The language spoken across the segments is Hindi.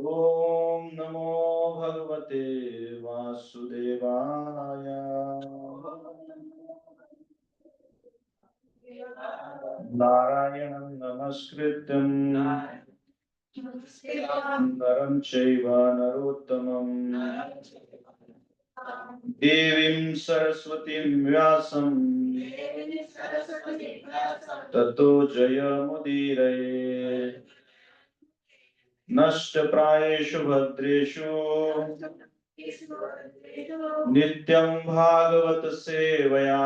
ओम नमो भगवते वासुदेवाय। नारायणं नमस्कृत्यं नरं चैव नरोत्तमं देवीं सरस्वतीं व्यासं ततो जयमुदीरये। नष्टप्रायेषु भद्रेषु नित्यं भागवत सेवया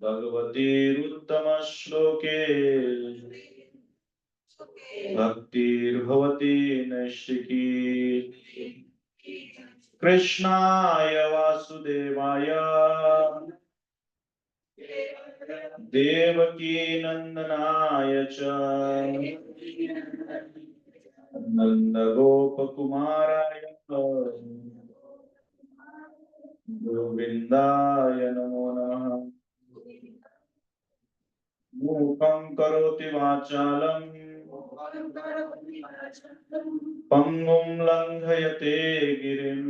भगवतीरुत्तम श्लोके भक्तिर्भवति नैष्ठिकी। कृष्णाय वासुदेवाय देवकी नंदनाय च नंदगोपकुमाराय गोविन्दाय नमो नमः। मूकं करोति वाचालं पंगुं लंघयते गिरिं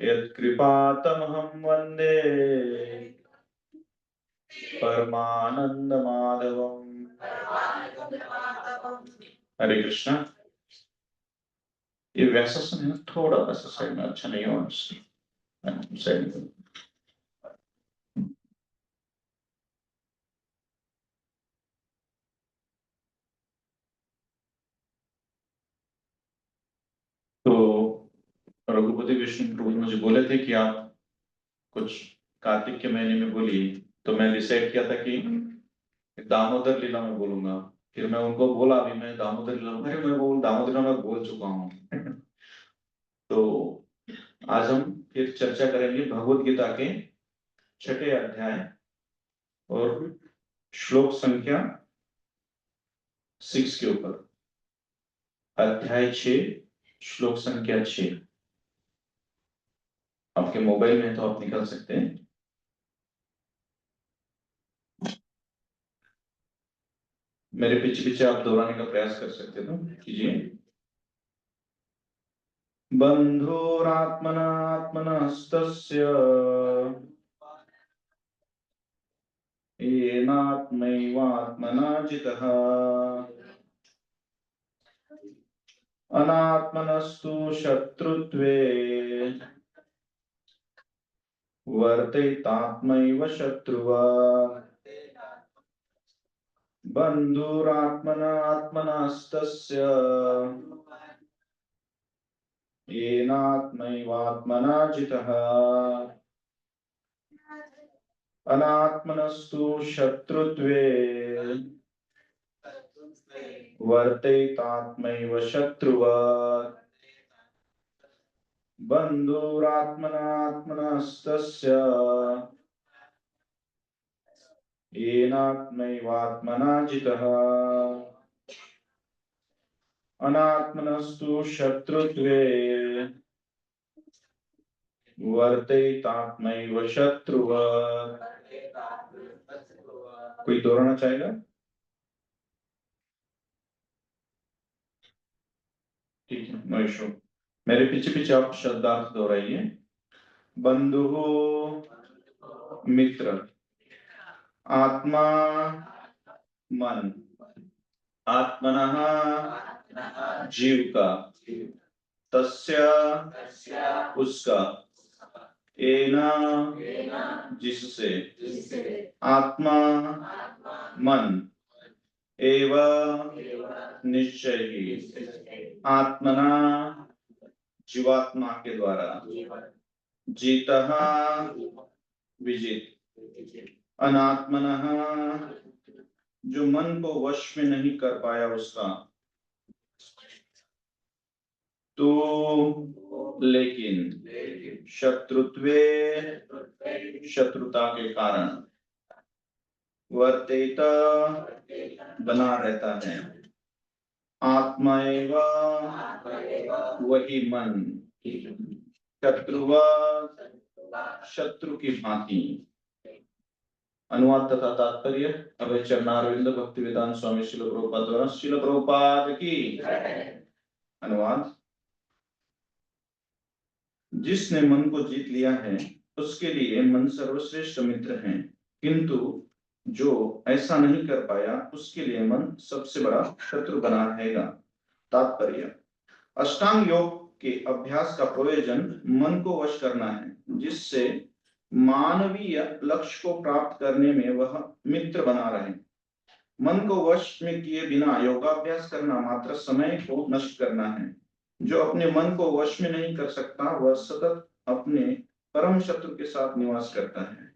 यत्कृपातमहं वन्दे परमानंदमाधवम्। हरे कृष्णा। ये व्यासन है ना, थोड़ा वैसा साइड में अच्छा नहीं हो साइड में। तो रघुपति विष्णु प्रभु मुझे बोले थे कि आप कुछ कार्तिक के महीने में बोलिए, तो मैं डिसाइड किया था कि दामोदर लीला में बोलूंगा। फिर मैं उनको बोला अभी मैं दामोदर लीला में, मैं वो दामोदर लीला में बोल चुका हूँ। तो आज हम फिर चर्चा करेंगे भगवत गीता के छठे अध्याय और श्लोक संख्या 6 के ऊपर। अध्याय 6 श्लोक संख्या 6 आपके मोबाइल में तो आप निकाल सकते हैं। मेरे पीछे पीछे आप दोहराने का प्रयास कर सकते हो, कीजिए। बन्धुरात्मनात्मनस्तस्य येनात्मैवात्मना जितः अनात्मनस्तु शत्रुत्वे वर्तयितात्मैव शत्रुवत्। बन्धुरात्मनात्मनस्तस्य येनात्मैवात्मना जितः अनात्मनस्तु शत्रुत्वे वर्तयितात्मैव शत्रुवत्। बन्धुरात्मनात्मनस्तस्य येनात्मैवात्मना जितः अनात्मनस्तु शत्रुत्वे वर्तयितात्मैव शत्रुवत्। कोई दोहराना चाहेगा? ठीक है, नो इशू। मेरे पीछे पीछे आप शब्दार्थ दोहराइए। बंधु मित्र, आत्मा मन, आत्मनः जीव का, तस्य उसका, एना जिससे, आत्मा मन, एव निश्चय ही, आत्मना जीवात्मा के द्वारा, जीतः विजित, अनात्मनः जो मन को वश में नहीं कर पाया उसका, तो लेकिन शत्रुत्वे शत्रुता के कारण, वर्तेत बना रहता है, आत्मा वही मन, शत्रुव शत्रु की भांति, अनुवाद तथा तात्पर्य अभय चरणारविंद भक्ति वेदांत स्वामी श्रील प्रभुपाद द्वारा। श्रील प्रभुपाद की अनुवाद। जिसने मन को जीत लिया है उसके लिए मन सर्वश्रेष्ठ मित्र है, किंतु जो ऐसा नहीं कर पाया उसके लिए मन सबसे बड़ा शत्रु बना रहेगा। तात्पर्य, अष्टांग योग के अभ्यास का प्रयोजन मन को वश करना है, जिससे मानवीय लक्ष्य को प्राप्त करने में वह मित्र बना रहे। मन को वश में किए बिना योगाभ्यास करना मात्र समय को नष्ट करना है। जो अपने मन को वश में नहीं कर सकता वह सतत अपने परम शत्रु के साथ निवास करता है,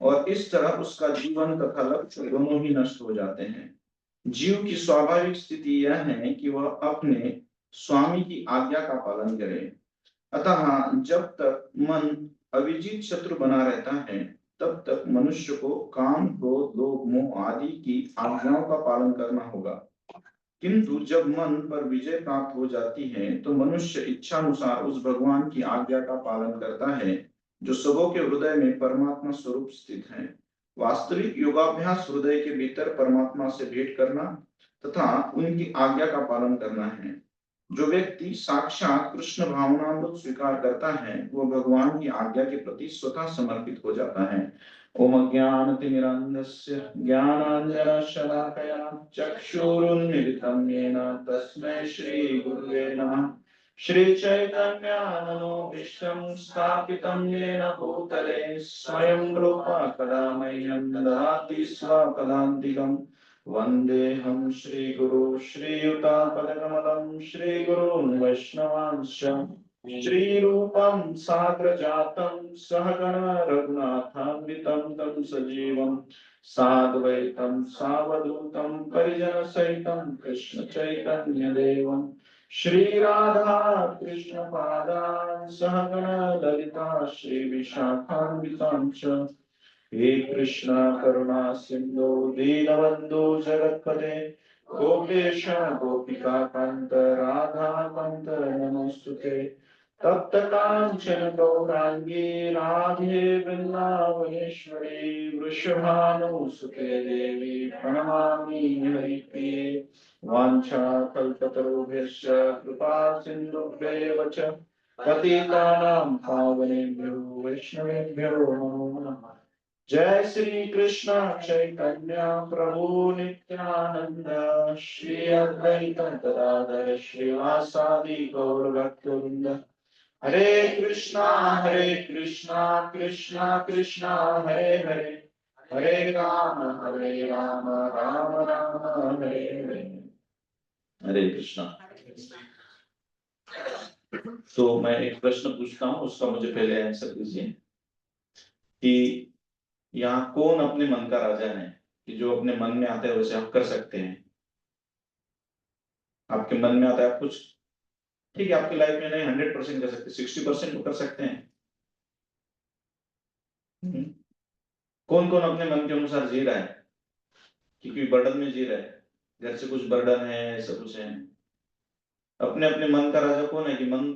और इस तरह उसका जीवन तथा लक्ष्य दोनों ही नष्ट हो जाते हैं। जीव की स्वाभाविक स्थिति यह है कि वह अपने स्वामी की आज्ञा का पालन करे। अतः जब तक मन अविजित शत्रु बना रहता है तब तक मनुष्य को काम, क्रोध, लोभ, मोह आदि की आज्ञाओं का पालन करना होगा। किंतु जब मन पर विजय प्राप्त हो जाती है तो मनुष्य इच्छानुसार उस भगवान की आज्ञा का पालन करता है जो सबों के हृदय में परमात्मा स्वरूप स्थित है। वास्तविक योगाभ्यास हृदय के भीतर परमात्मा से भेंट करना तथा उनकी आज्ञा का पालन करना है। जो व्यक्ति साक्षात कृष्ण भावनामृत स्वीकार करता है वो भगवान की आज्ञा के प्रति स्वतः समर्पित हो जाता है। ओम ज्ञानतिमिरान्धस्य ज्ञानाञ्जनशलाकया चक्षुरुन्मीलितं येन तस्मै श्रीगुरुवे नमः। श्रीचैतन्यामनोभीष्टं स्थापितं येन भूतले स्वयं रूपा कदा मह्यं ददाति स्वपदान्तिकम्। वन्देऽहं श्रीगुरु श्रीयुतापदकमलं श्रीगुरून् वैष्णवांश्च श्रीरूपं साग्रजातं सहगण रघुनाथान्वितं तं सजीवं साद्वैतं सावधूतं परिजनसहितं कृष्ण चैतन्यदेवं श्रीराधा कृष्णपादान् सहगण ललिता श्रीविशाखान्वितां च। हे कृष्ण करुणा सिंधु दीनबंधु जगत्पते गोपेश गोपिका कांत राधा कांत नमोस्तुते। तप्त कांचन गौरांगी राधे वृंदावनेश्वरी वृषभानुसुते देवी प्रणमामि हरिप्रिये। वाञ्छाकल्पतरुभ्यश्च कृपा सिन्धुभ्येव च पतितानां पावनेभ्यो वैष्णवेभ्यो नमो नमः। जय श्री कृष्ण चैतन्य प्रभु नित्यानंद श्री अद्वैत गदाधर श्रीवासादि गौर भक्तवृंद। हरे कृष्णा कृष्णा कृष्णा हरे हरे, हरे राम राम राम हरे हरे। हरे कृष्णा। तो मैं एक प्रश्न पूछता हूँ, उसका मुझे पहले आंसर दीजिए कि यहाँ कौन अपने मन का राजा है कि जो अपने मन में आता है वैसे आप कर सकते हैं। आपके मन में आता है आप कुछ, ठीक है, आपकी लाइफ में नहीं 100% कर सकते, 60% तो कर सकते हैं। कौन कौन अपने मन के अनुसार जी रहा है कि कोई बर्डन में जी रहा है, घर से कुछ बर्डन है, ऐसा कुछ है। अपने अपने मन का राजा कौन है कि मन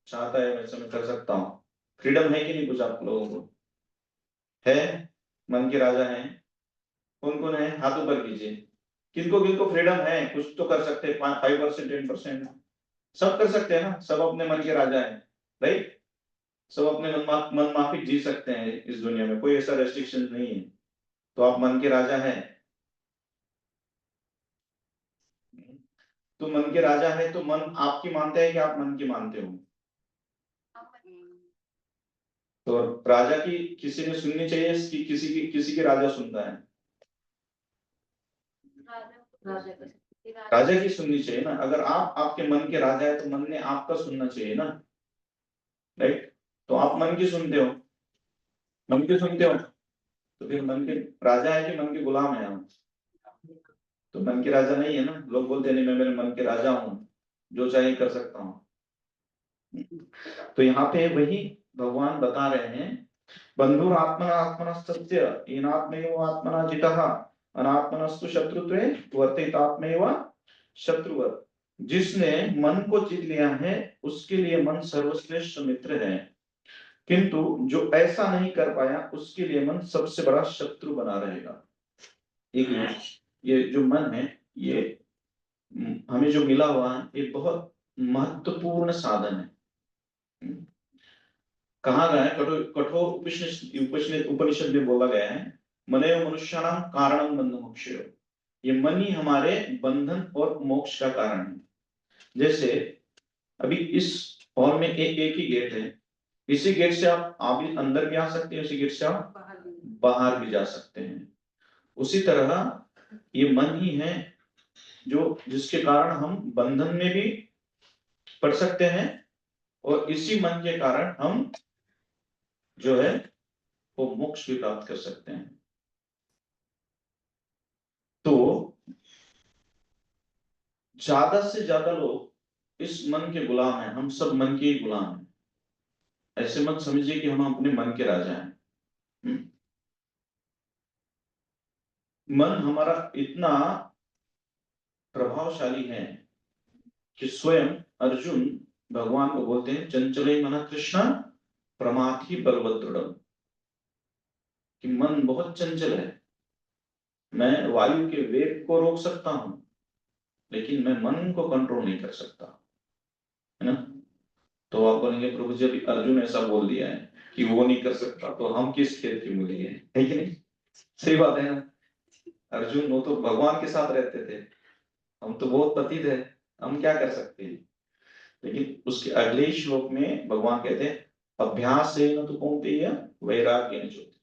चाहता है वैसे मैं कर सकता हूँ। फ्रीडम है कि नहीं कुछ आप लोगों को है, मन के राजा हैं। कौन कौन है हाथ ऊपर कीजिए। किनको किनको फ्रीडम है, कुछ तो कर सकते हैं, 5% 10%। सब कर सकते हैं ना, सब अपने मन के राजा हैं, राइट। सब अपने मन माफिक जी सकते हैं इस दुनिया में, कोई ऐसा रेस्ट्रिक्शन नहीं है। तो आप मन के राजा हैं। तो मन के राजा है तो मन आपकी मानता है कि आप मन की मानते हो। तो राजा की किसी ने सुननी चाहिए कि किसी की राजा सुनता है। राजा की सुननी चाहिए ना। अगर आप आपके मन के राजा है तो मन ने आपका सुनना चाहिए ना, राइट। तो आप मन की सुनते हो, मन की सुनते हो, तो फिर मन के राजा है कि मन के गुलाम है हम। तो मन के राजा नहीं है ना। लोग बोलते हैं नहीं मैं मेरे मन के राजा हूँ, जो चाहे कर सकता हूँ। तो यहाँ पे वही भगवान बता रहे हैं, बंधुर आत्मना आत्मना सत्य येनात्मैव आत्मना जितः अनात्मनस्तु शत्रुत्वे वर्तित आत्मैव शत्रुवत्। जिसने मन को जीत लिया है उसके लिए मन सर्वश्रेष्ठ मित्र है, किंतु जो ऐसा नहीं कर पाया उसके लिए मन सबसे बड़ा शत्रु बना रहेगा। एक ये जो मन है, ये हमें जो मिला हुआ है, ये बहुत महत्वपूर्ण साधन है। कहा गया है, कठोर उपनिषद में बोला गया है, मनयो मनुष्याणाम कारणम बंध मोक्षयो। ये मन ही हमारे बंधन और मोक्ष का कारण है। जैसे अभी इस हॉल में एक ही गेट है, इसी गेट से आप भी अंदर भी आ सकते हैं, उसी गेट से आप बाहर भी जा सकते हैं। उसी तरह ये मन ही है जो जिसके कारण हम बंधन में भी पड़ सकते हैं, और इसी मन के कारण हम जो है वो मोक्ष भी प्राप्त कर सकते हैं। तो ज्यादा से ज्यादा लोग इस मन के गुलाम हैं, हम सब मन के ही गुलाम हैं। ऐसे मत समझिए कि हम अपने मन के राजा हैं। मन हमारा इतना प्रभावशाली है कि स्वयं अर्जुन भगवान को बोलते हैं, चंचले मन कृष्ण प्रमाथि बलवत् दृढ़म्, कि मन बहुत चंचल है। मैं वायु के वेग को रोक सकता हूं, लेकिन मैं मन को कंट्रोल नहीं कर सकता, है ना। तो आप बोलेंगे प्रभु जी अभी अर्जुन ऐसा बोल दिया है कि वो नहीं कर सकता, तो हम किस खेत की मूली है कि नहीं। सही बात है ना। अर्जुन वो तो भगवान के साथ रहते थे, हम तो बहुत पतित है, हम क्या कर सकते हैं। लेकिन उसके अगले श्लोक में भगवान कहते हैं, अभ्यास से न तो कौनतेय वैराग्य न ज्योति।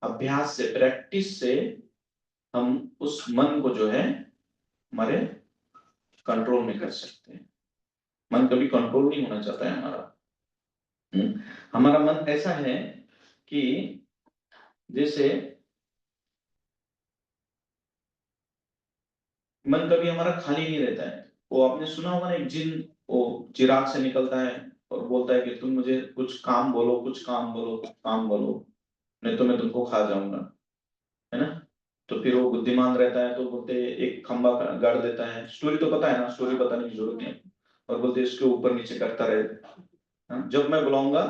अभ्यास से, प्रैक्टिस से हम उस मन को जो है हमारे कंट्रोल में कर सकते हैं। मन कभी कंट्रोल नहीं होना चाहता है हमारा। हमारा मन ऐसा है कि जैसे मन कभी हमारा खाली नहीं रहता है। वो आपने सुना होगा ना, एक जिन वो चिराग से निकलता है और बोलता है कि तुम मुझे कुछ काम बोलो, कुछ काम बोलो, कुछ काम बोलो, नहीं तो मैं तुमको खा जाऊंगा, है ना। तो फिर वो बुद्धिमान रहता है तो बोलते एक खंबा गाड़ देता है। स्टोरी तो पता है ना, स्टोरी बताने की जरूरत नहीं, और बोलते इसके ऊपर नीचे करता रहे, हाँ, जब मैं बुलाऊंगा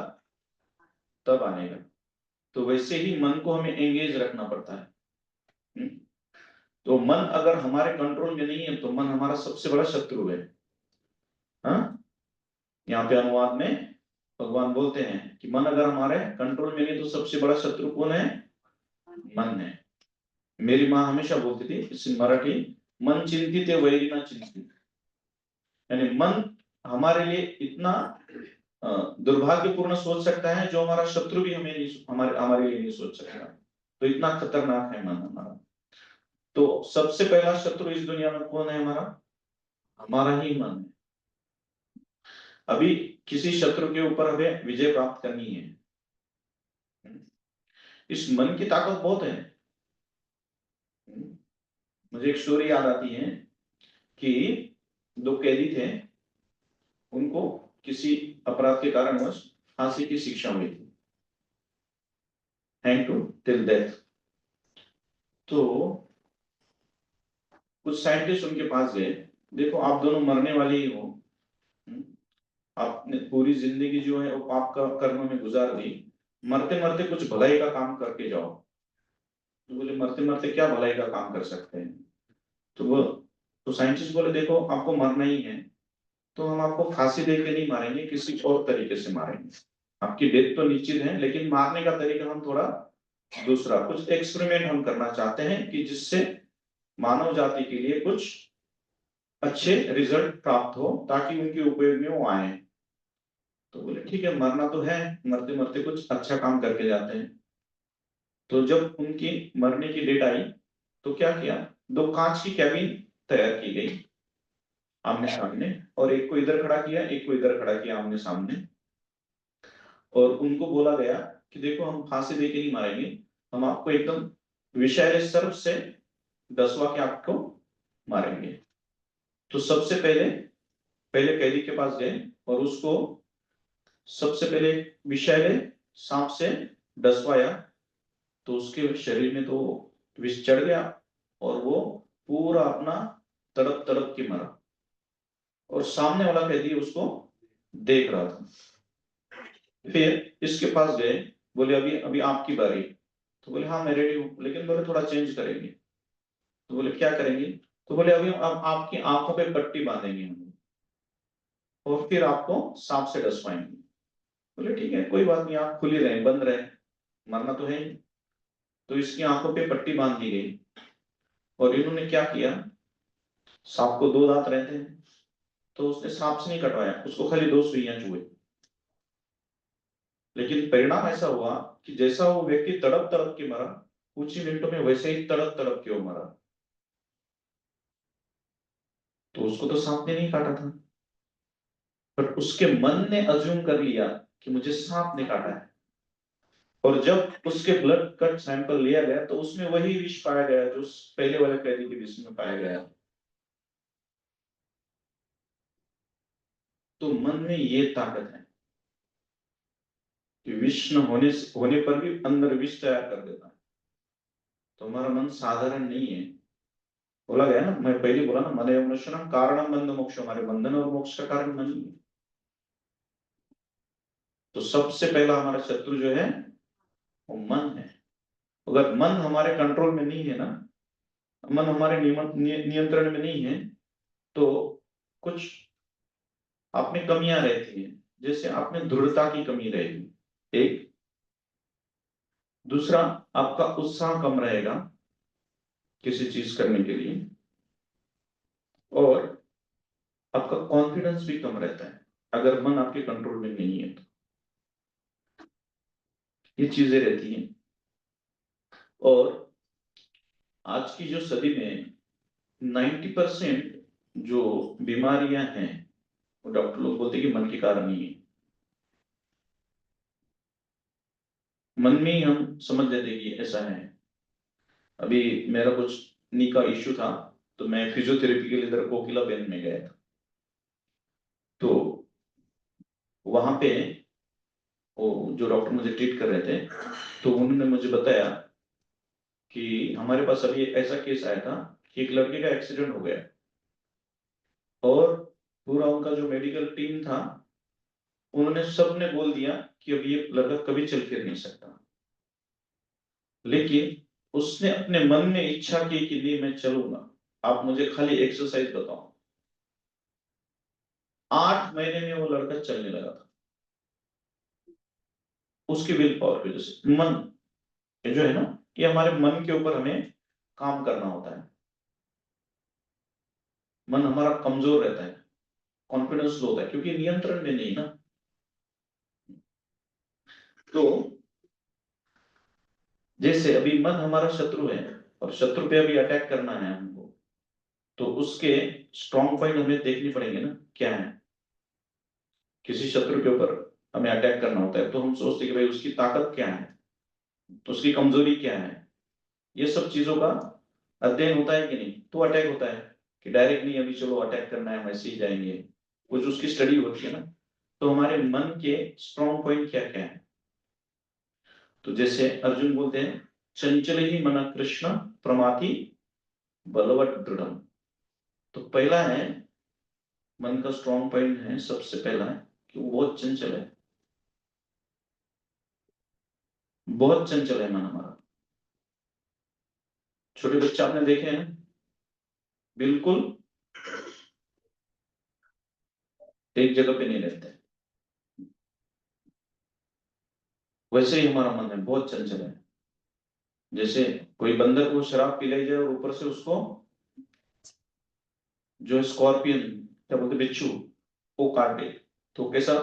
तब आएगा। तो वैसे ही मन को हमें एंगेज रखना पड़ता है। तो मन अगर हमारे कंट्रोल में नहीं है तो मन हमारा सबसे बड़ा शत्रु है। हाँ, यहाँ पे अनुवाद में भगवान बोलते हैं कि मन अगर हमारे कंट्रोल में नहीं तो सबसे बड़ा शत्रु कौन है? मन है। मेरी माँ हमेशा बोलती थी इस मराठी, मन चिंतित है वैरी ना चिंतित। यानी मन हमारे लिए इतना दुर्भाग्यपूर्ण सोच सकता है जो हमारा शत्रु भी हमें नहीं, हमारे लिए नहीं सोच सकता। तो इतना खतरनाक है मन हमारा। तो सबसे पहला शत्रु इस दुनिया में कौन है? हमारा हमारा ही मन है। अभी किसी शत्रु के ऊपर हमें विजय प्राप्त करनी है, इस मन की ताकत बहुत है। मुझे एक स्टोरी याद आती है कि दो कैदी थे, उनको किसी अपराध के कारणवश फांसी की शिक्षा हुई थी, हैंग टू टिल डेथ। तो कुछ साइंटिस्ट उनके पास गए, देखो आप दोनों मरने वाले ही हो, आपने पूरी जिंदगी जो है वो पाप का कर्म में गुजार दी, मरते मरते कुछ भलाई का काम करके जाओ। तो बोले मरते मरते क्या भलाई का काम कर सकते हैं? तो वो तो साइंटिस्ट बोले देखो आपको मरना ही है, तो हम आपको फांसी दे के नहीं मारेंगे, किसी और तरीके से मारेंगे। आपकी डेथ तो निश्चित है, लेकिन मारने का तरीका हम थोड़ा दूसरा, कुछ एक्सपेरिमेंट हम करना चाहते हैं कि जिससे मानव जाति के लिए कुछ अच्छे रिजल्ट प्राप्त हो, ताकि उनके उपयोग में वो आए। तो बोले ठीक है, मरना तो है, मरते मरते कुछ अच्छा काम करके जाते हैं। तो जब उनकी मरने की डेट आई तो क्या किया, दो कांच की कैबिन तैयार की गई आमने सामने, और एक को इधर खड़ा किया, एक को इधर खड़ा किया आमने सामने, और उनको बोला गया कि देखो हम फांसी दे के नहीं मारेंगे, हम आपको एकदम विषैले सर्प से डसवा के आपको मारेंगे। तो सबसे पहले पहले कैदी के पास गए और उसको सबसे पहले विषैले सांप से डसवाया, तो उसके शरीर में तो विष चढ़ गया और वो पूरा अपना तड़प तड़प के मरा, और सामने वाला कैदी उसको देख रहा था। फिर इसके पास गए, बोले अभी अभी आपकी बारी। तो बोले हाँ मैं रेडी हूँ, लेकिन बोले थोड़ा चेंज करेंगे। तो बोले क्या करेंगे? तो बोले अभी अब आपकी आंखों पे पट्टी बांधेंगे हम, और फिर आपको सांप से डसवाएंगे। बोले ठीक है, कोई बात नहीं, आप खुली रहे, बंद रहे, मरना तो है ही। तो इसकी आंखों पे पट्टी बांध दी गई, और इन्होंने क्या किया, सांप को दो दांत रहते हैं, तो उसने सांप से नहीं कटवाया, उसको खाली दो सुइयां चुए। लेकिन परिणाम ऐसा हुआ कि जैसा वो व्यक्ति तड़प तड़प के मरा, कुछ ही मिनटों में वैसे ही तड़प तड़प के वो मरा। तो उसको तो सांप ने नहीं काटा था, पर उसके मन ने अज्यूम कर लिया कि मुझे सांप ने काटा है। और जब उसके ब्लड कट सैंपल लिया गया तो उसमें वही विष पाया गया जो पहले वाले कैदी के विष में पाया गया। तो मन में ये ताकत है कि विष न होने पर भी अंदर विष तैयार कर देता है। तो हमारा मन साधारण नहीं है। बोला गया ना, मैं पहले बोला ना, मन एवं कारण बंध मोक्ष, हमारे बंधन और मोक्ष का कारण मन ही है। तो सबसे पहला हमारा शत्रु जो है वो मन है। अगर मन हमारे कंट्रोल में नहीं है ना, मन हमारे नियंत्रण में नहीं है, तो कुछ आप में कमियां रहती हैं। जैसे आप में दृढ़ता की कमी रहेगी एक, दूसरा आपका उत्साह कम रहेगा किसी चीज करने के लिए, और आपका कॉन्फिडेंस भी कम रहता है अगर मन आपके कंट्रोल में नहीं है तो। ये चीजें रहती हैं। और आज की जो सदी में 90% जो बीमारियां हैं, वो डॉक्टर लोग बोलते हैं कि मन के कारण ही है। मन में ही हम समझ लेते कि ऐसा है। अभी मेरा कुछ नी का इश्यू था, तो मैं फिजियोथेरेपी के लिए इधर कोकिला बेन में गया था। तो वहां पे वो जो डॉक्टर मुझे ट्रीट कर रहे थे, तो उन्होंने मुझे बताया कि हमारे पास अभी ऐसा केस आया था कि एक लड़के का एक्सीडेंट हो गया, और पूरा उनका जो मेडिकल टीम था, उन्होंने सबने बोल दिया कि अब ये लड़का कभी चल फिर नहीं सकता। लेकिन उसने अपने मन में इच्छा की कि नहीं मैं चलूंगा, आप मुझे खाली एक्सरसाइज बताओ। 8 महीने में वो लड़का चलने लगा था, उसकी विल पावर की वजह से। मन ये जो है ना, ये हमारे मन के ऊपर हमें काम करना होता है। मन हमारा कमजोर रहता है, कॉन्फिडेंस लो होता है, क्योंकि नियंत्रण में नहीं ना। तो जैसे अभी मन हमारा शत्रु है, और शत्रु पे अभी अटैक करना है हमको, तो उसके स्ट्रॉन्ग पॉइंट हमें देखने पड़ेंगे ना, क्या है। किसी शत्रु के ऊपर हमें अटैक करना होता है, तो हम सोचते हैं कि भाई उसकी ताकत क्या है, तो उसकी कमजोरी क्या है। ये सब चीजों का अध्ययन होता है कि नहीं, तो अटैक होता है। कि डायरेक्ट नहीं अभी चलो अटैक करना है वैसे ही जाएंगे, कुछ उसकी स्टडी होती है ना। तो हमारे मन के स्ट्रॉन्ग पॉइंट क्या क्या है। तो जैसे अर्जुन बोलते हैं, चंचल ही मन कृष्ण प्रमाथि बलवत दृढ़। तो पहला है, मन का स्ट्रॉन्ग पॉइंट है सबसे पहला है कि वो बहुत चंचल है। बहुत चंचल है मन हमारा। छोटे बच्चे आपने देखे हैं, बिल्कुल एक जगह पे नहीं रहते। वैसे ही हमारा मन है, बहुत चंचल है। जैसे कोई बंदर को शराब पिलाई जाए और ऊपर से उसको जो स्कॉर्पियन, क्या बोलते बिच्छू, वो काट दे, तो कैसा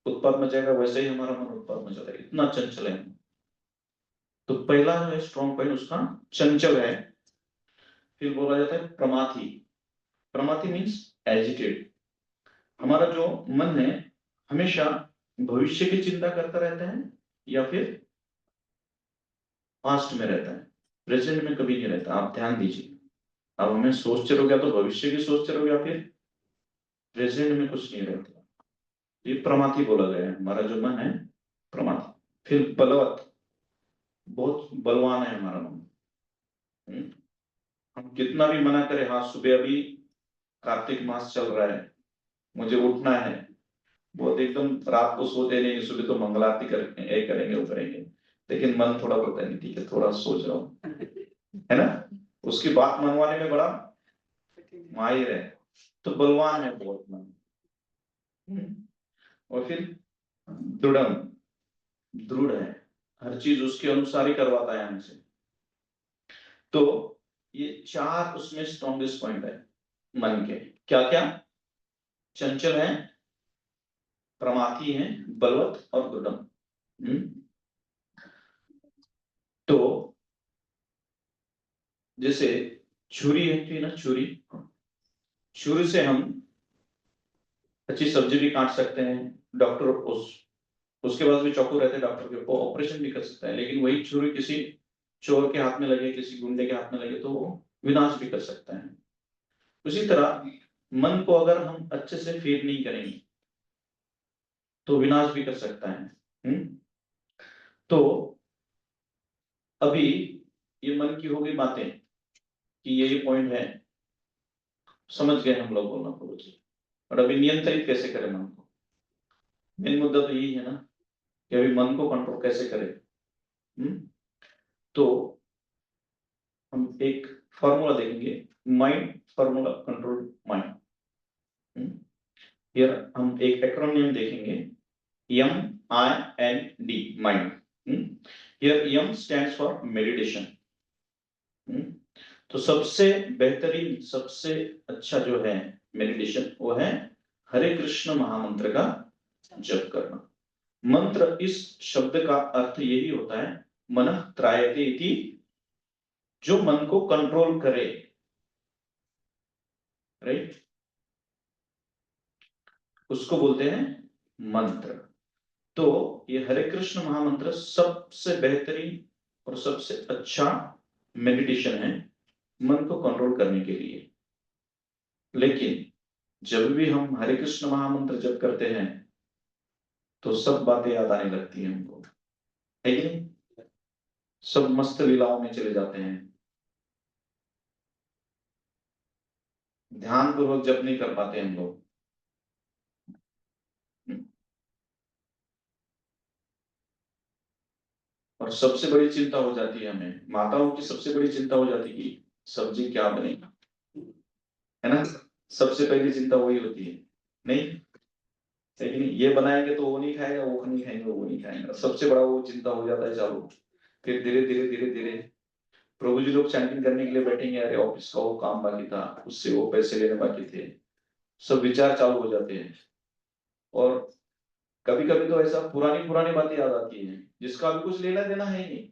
उत्पाद मचाएगा, वैसे ही हमारा मन उत्पाद मचाता है, इतना चंचल है। तो पहला जो है स्ट्रॉन्ग पॉइंट उसका चंचल है। फिर बोला जाता है प्रमाथी। प्रमाथी मीन्स एजिटेड। हमारा जो मन है हमेशा भविष्य की चिंता करता रहता है, या फिर पास्ट में रहता है, प्रेजेंट में कभी नहीं रहता। आप ध्यान दीजिए, अब हमें सोचते रहोगे, या तो भविष्य की सोचते रहोगे, या फिर प्रेजेंट में कुछ नहीं रहता। ये प्रमाथी बोला गया है, हमारा जो मन है प्रमाथी। फिर बलवत, बहुत बलवान है हमारा मन। हम्म, हम कितना भी मना करें, हाँ सुबह अभी कार्तिक मास चल रहा है, मुझे उठना है, बहुत एकदम रात को सोते नहीं, सुबह तो मंगल आरती करेंगे वो करेंगे, लेकिन मन थोड़ा बोलता है नहीं ठीक है थोड़ा सोच रहा हूँ, है ना, उसकी बात मनवाने में बड़ा माहिर है, तो बलवान है बहुत मन। और फिर दृढ़, दृढ़ है, हर चीज उसके अनुसार ही करवाता है हमसे। तो ये चार उसमें स्ट्रॉन्गेस्ट पॉइंट है मन के। क्या क्या? चंचल है, प्रमाथी है, बलवत और दृढ़। तो जैसे छुरी है ना, छुरी, छुरी से हम अच्छी सब्जी भी काट सकते हैं, डॉक्टर उसके पास भी चाकू रहते हैं डॉक्टर के, वो ऑपरेशन भी कर सकता है, लेकिन वही छुरी किसी चोर के हाथ में लगे, किसी गुंडे के हाथ में लगे तो वो विनाश भी कर सकता है। उसी तरह मन को अगर हम अच्छे से फीड नहीं करेंगे तो विनाश भी कर सकता है। तो अभी ये मन की हो गई बातें कि ये पॉइंट है, समझ गए हम लोग बोलना पड़ो जी। और अभी नियंत्रित कैसे करें मन को, मेन मुद्दा तो यही है ना कि अभी मन को कंट्रोल कैसे करें। तो हम एक फॉर्मूला देखेंगे, माइंड फॉर्मूला कंट्रोल माइंड। फिर हम एक एक्रोनियम देखेंगे, MIND, mind. Here M stands for meditation. तो सबसे बेहतरीन, सबसे अच्छा जो है मेडिटेशन वो है हरे कृष्ण महामंत्र का जप करना। मंत्र इस शब्द का अर्थ यही होता है मनः त्रायते इति, जो मन को कंट्रोल करे, राइट, उसको बोलते हैं मंत्र। तो ये हरे कृष्ण महामंत्र सबसे बेहतरीन और सबसे अच्छा मेडिटेशन है मन को कंट्रोल करने के लिए। लेकिन जब भी हम हरे कृष्ण महामंत्र जप करते हैं तो सब बातें याद आने लगती हैं हमको, है कि नहीं? सब मस्त लीलाओं में चले जाते हैं, ध्यान पूर्वक जप नहीं कर पाते हम लोग। और सबसे बड़ी चिंता हो जाती है हमें, माताओं की सबसे बड़ी चिंता हो जाती है कि सब्जी क्या बनेगा, है ना, सबसे पहली चिंता वही होती है, नहीं है कि नहीं? ये बनाएंगे तो वो नहीं खाएगा, वो नहीं खाएंगे, वो नहीं खाएंगे, सबसे बड़ा वो चिंता हो जाता है चालू। फिर धीरे धीरे धीरे धीरे प्रभु जी लोग चैंटिंग करने के लिए बैठेंगे, अरे ऑफिस का वो काम बाकी था, उससे वो पैसे लेने बाकी थे, सब विचार चालू हो जाते हैं। और कभी कभी तो ऐसा पुरानी पुरानी बातें याद आती हैं जिसका अभी कुछ लेना देना है ही नहीं,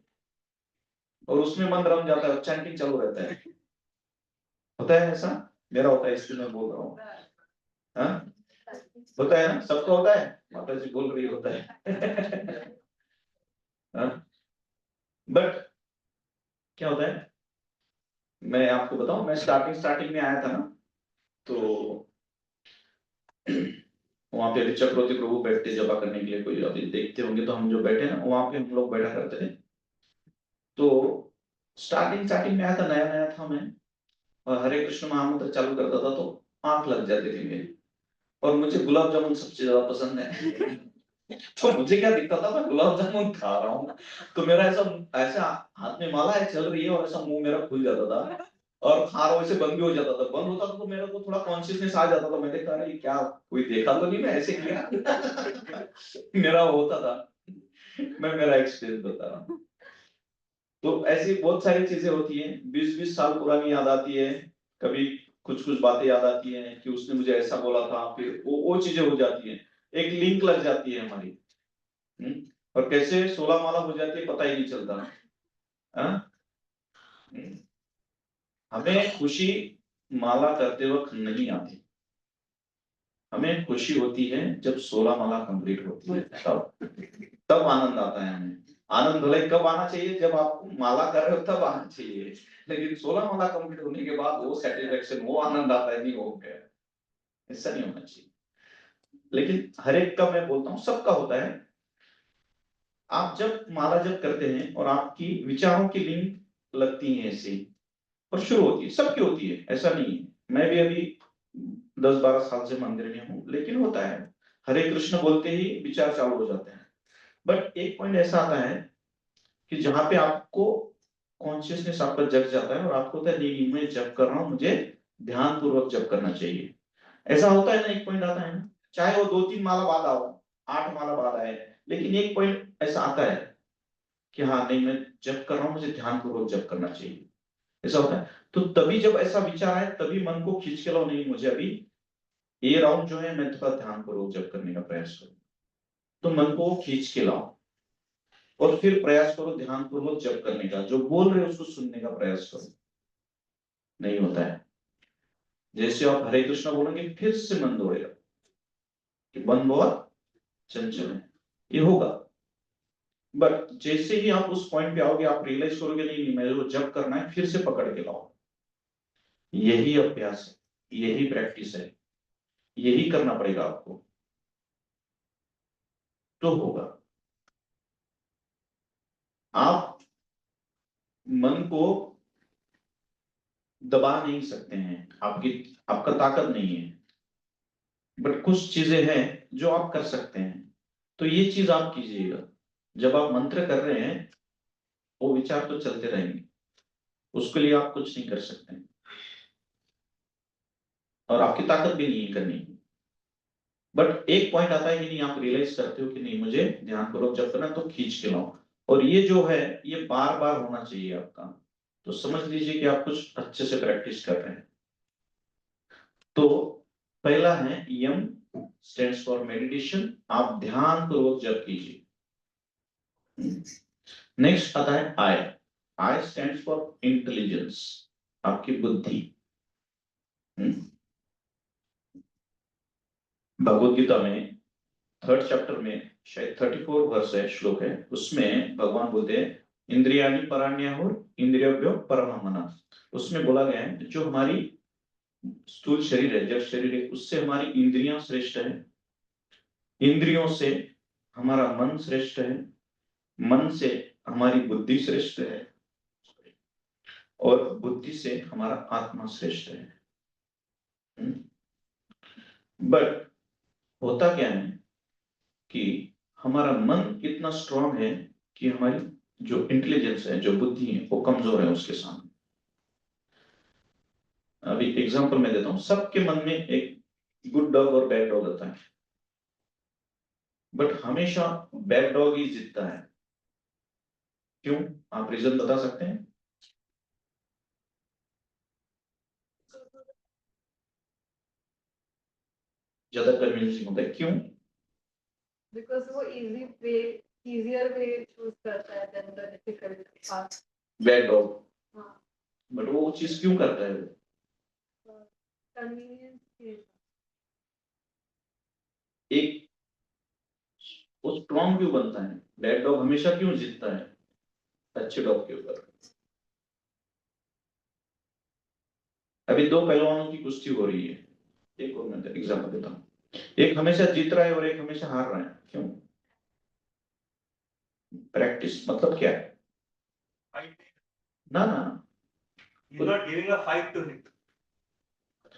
और उसमें मन रम जाता है, चैंटिंग चालू रहता है। होता है ऐसा, मेरा होता है इसलिए मैं बोल रहा हूँ। हाँ? होता है ना, सबका होता है, माता जी बोल रही होता है। बट क्या होता है, मैं आपको बताऊं, मैं स्टार्टिंग स्टार्टिंग में आया था ना, तो वहां पे अभी चक्रवर्ती प्रभु बैठते जपा करने के लिए, कोई अभी देखते होंगे तो हम जो बैठे ना वहां पे हम लोग बैठा करते थे। तो स्टार्टिंग स्टार्टिंग में आया था, नया नया था मैं, और हरे कृष्ण महामंत्र चालू करता था तो आंख लग जाती थी मेरी, और मुझे गुलाब जामुन सबसे ज्यादा पसंद है। तो मुझे क्या दिखता था, मैं गुलाब जामुन खा रहा हूँ, तो मेरा ऐसा ऐसा हाथ में माला है चल रही है और ऐसा मुंह मेरा खुल जाता था, और खा रहा वैसे बंद भी हो जाता था, बंद होता था तो मेरे को थोड़ा कॉन्शियसनेस आ जाता था, मैंने कहा अरे क्या कोई देखा तो नहीं मैं ऐसे किया। मेरा वो होता था, मैं मेरा एक्सपीरियंस बता रहा हूँ। तो ऐसी बहुत सारी चीजें होती हैं, 20-20 साल पुरानी याद आती है, कभी कुछ कुछ बातें याद आती हैं कि उसने मुझे ऐसा बोला था, फिर वो चीजें हो जाती हैं, एक लिंक लग जाती है हमारी। और कैसे 16 माला हो जाती है पता ही नहीं चलता। हाँ? हमें खुशी माला करते वक्त नहीं आती, हमें खुशी होती है जब 16 माला कंप्लीट होती है, तब आनंद आता है हमें। आनंद भले कब आना चाहिए, जब आप माला कर रहे हो तब आना चाहिए, लेकिन 16 माला कंप्लीट होने के बाद वो सेटिस्फेक्शन, वो आनंद आता है, नहीं हो गया, ऐसा नहीं होना चाहिए। लेकिन हर एक का मैं बोलता हूँ सबका होता है। आप जब माला जब करते हैं और आपकी विचारों की लिंक लगती है ऐसे, और शुरू होती है, सबकी होती है, ऐसा नहीं है। मैं भी अभी 10-12 साल से मंदिर में हूँ, लेकिन होता है हरे कृष्ण बोलते ही विचार चालू हो जाते हैं। बट एक पॉइंट ऐसा आता है कि जहां पे आपको कॉन्शियसनेस आपका जग जाता है और आपको होता है नहीं मैं जप कर रहा हूँ, मुझे ध्यान पूर्वक जप करना चाहिए। ऐसा होता है ना, एक पॉइंट आता है ना, चाहे वो 2-3 माला बाद आओ, 8 माला बाद आए, लेकिन एक पॉइंट ऐसा आता है कि हाँ नहीं मैं जप कर रहा हूँ, मुझे ध्यान पूर्वक जप करना चाहिए। ऐसा होता है। तो तभी जब ऐसा विचार आए तभी मन को खींच के लाओ, नहीं मुझे अभी ये राउंड जो है मैं थोड़ा ध्यान पूर्वक जप करने का प्रयास करूँ। तो मन को खींच के लाओ और फिर प्रयास करो ध्यान पूर्वक जप करने का, जो बोल रहे हो उसको सुनने का प्रयास करो। नहीं होता है। जैसे आप हरे कृष्णा बोलेंगे फिर से मन दौड़ेगा कि मन बहुत चंचल है, ये होगा। बट जैसे ही आप उस पॉइंट पे आओगे आप रियलाइज करोगे नहीं नहीं मेरे को जप करना है, फिर से पकड़ के लाओ। यही अभ्यास है, यही प्रैक्टिस है, यही करना पड़ेगा आपको, तो होगा। आप मन को दबा नहीं सकते हैं, आपकी आपका ताकत नहीं है, बट कुछ चीजें हैं जो आप कर सकते हैं। तो ये चीज आप कीजिएगा। जब आप मंत्र कर रहे हैं वो विचार तो चलते रहेंगे, उसके लिए आप कुछ नहीं कर सकते और आपकी ताकत भी नहीं है करने की। बट एक पॉइंट आता है कि नहीं आप रियलाइज करते हो कि नहीं मुझे ध्यान पूर्वक जब करना, तो खींच के लाओ। और ये जो है ये बार बार होना चाहिए आपका। तो समझ लीजिए कि आप कुछ अच्छे से प्रैक्टिस कर रहे हैं। तो पहला है यम, स्टैंड्स फॉर मेडिटेशन, आप ध्यान पूर्वक जप कीजिए। नेक्स्ट आता है आई, आई स्टैंड्स फॉर इंटेलिजेंस, आपकी बुद्धि। भगवत गीता में 3rd चैप्टर में शायद 34 वर्ष है, श्लोक है, उसमें भगवान बोलते हैं इंद्रियाणि पराण्याहुर इंद्रियभ्यो परमः। उसमें बोला गया है जो हमारी स्थूल शरीर है, जड़ शरीर है, उससे हमारी इंद्रियां श्रेष्ठ है, इंद्रियों से हमारा मन श्रेष्ठ है, मन से हमारी बुद्धि श्रेष्ठ है, और बुद्धि से हमारा आत्मा श्रेष्ठ है। बट होता क्या है कि हमारा मन इतना स्ट्रांग है कि हमारी जो इंटेलिजेंस है, जो बुद्धि है, वो कमजोर है उसके सामने। अभी एग्जांपल मैं देता हूँ, सबके मन में एक गुड डॉग और बैड डॉग होता है, बट हमेशा बैड डॉग ही जीतता है। क्यों? आप रीजन बता सकते हैं? ज्यादा कन्विंसिंग होता है, क्यों? बिकॉज वो इजियर वे चूज करता है then the difficult path. Bad dog. हाँ, बट वो चीज क्यों करता है वो? कन्वीनियंस। एक वो स्ट्रॉन्ग क्यों बनता है? बैड डॉग हमेशा क्यों जीतता है अच्छे डॉग के ऊपर? अभी दो पहलवानों की कुश्ती हो रही है, एक और मैं एग्जांपल देता हूँ, एक हमेशा जीत रहा है और एक हमेशा हार रहा है, क्यों? प्रैक्टिस मतलब क्या है? ना ना,